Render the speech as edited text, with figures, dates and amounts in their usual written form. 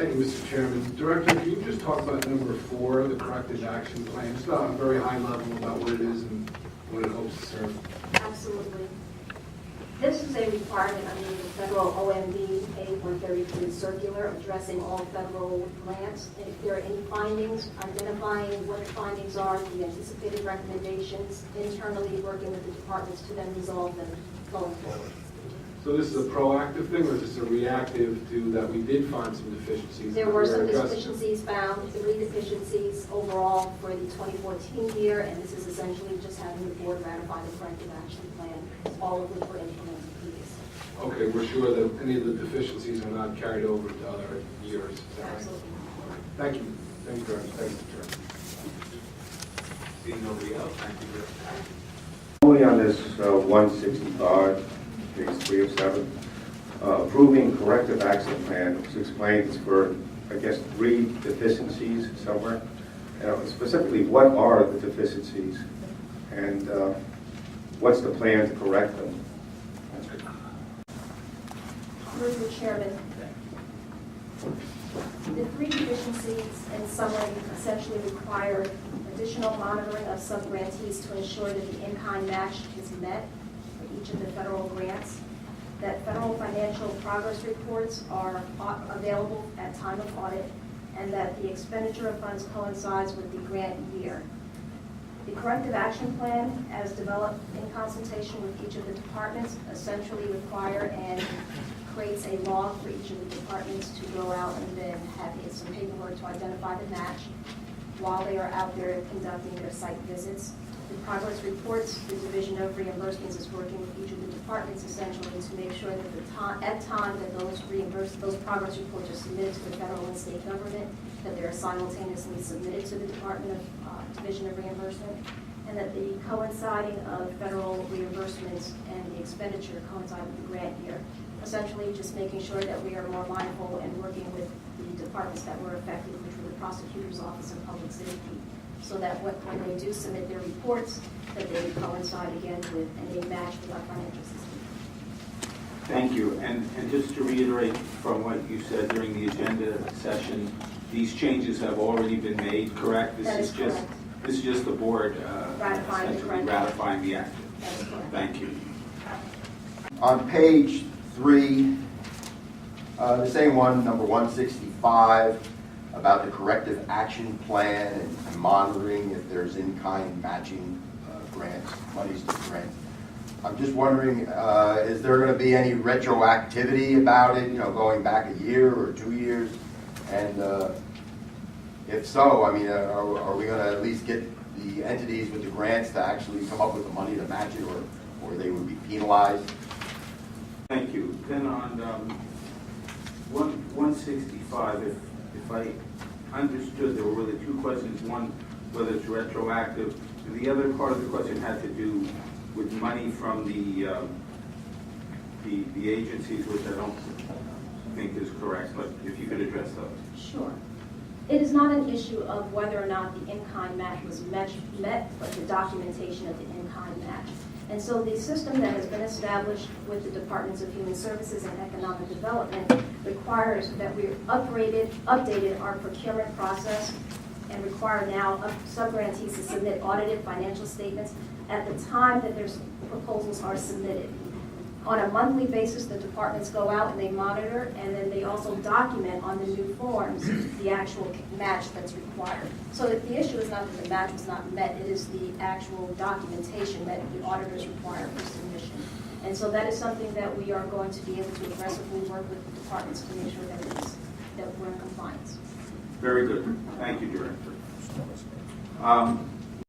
Thank you, Mr. Chairman. Director, can you just talk about number 4, the corrective action plan, just on a very high level about what it is and what it hopes to serve? Absolutely. This is a requirement under the federal OMB A133 circular addressing all federal grants. And if there are any findings, identifying what the findings are, the anticipated recommendations, internally working with the departments to then resolve them going forward. So this is a proactive thing, or is this a reactive to that we did find some deficiencies? There were some addressing? deficiencies found, 3 deficiencies overall for the 2014 year, and this is essentially just having the board ratify the corrective action plan, all of which were implemented previously. Okay, we're sure that any of the deficiencies are not carried over to other years. Is that right? Absolutely. Thank you. Thank you, Director. Thank you, Mr. Chairman. Seeing nobody else, thank you, Director. Only on this 165, page 3 of 7, approving corrective action plan, which explains for, I guess, 3 deficiencies somewhere. Specifically, what are the deficiencies, and what's the plan to correct them? Mr. Chairman, the 3 deficiencies in summary essentially require additional monitoring of sub-grantees to ensure that the in-kind match is met for each of the federal grants, that federal financial progress reports are available at time of audit, and that the expenditure of funds coincides with the grant year. The corrective action plan, as developed in consultation with each of the departments, essentially require and creates a log for each of the departments to go out and then have some paperwork to identify the match while they are out there conducting their site visits. The progress reports, the Division of Reimbursements is working with each of the departments essentially to make sure that at time that those progress reports are submitted to the federal and state government, that they are simultaneously submitted to the Department of Division of Reimbursement, and that the coinciding of federal reimbursements and the expenditure coincide with the grant year. Essentially just making sure that we are more mindful and working with the departments that were affected, which were the Prosecutor's Office and Public Safety, so that when they do submit their reports, that they coincide again with and they match with our financial system. Thank you. And just to reiterate from what you said during the agenda session, these changes have already been made, correct? That is correct. This is just the board ratifying the action. That is correct. Thank you. On page 3, the same one, number 165, about the corrective action plan and monitoring if there's in-kind matching grants, monies to grant. I'm just wondering, is there going to be any retroactivity about it, going back a year or 2 years? And if so, I mean, are we going to at least get the entities with the grants to actually come up with the money to match it, or they would be penalized? Thank you. Then on 165, if I understood, there were really 2 questions. One, whether it's retroactive. The other part of the question had to do with money from the agencies, which I don't think is correct, but if you could address those. Sure. It is not an issue of whether or not the in-kind match was met, but the documentation of the in-kind match. And so the system that has been established with the Departments of Human Services and Economic Development requires that we updated our procurement process and require now sub-grantees to submit audited financial statements at the time that their proposals are submitted. On a monthly basis, the departments go out and they monitor, and then they also document on the new forms the actual match that's required. So the issue is not that the match was not met, it is the actual documentation that the auditors require for submission. And so that is something that we are going to be able to aggressively work with the departments to make sure that we're in compliance. Very good. Thank you, Director.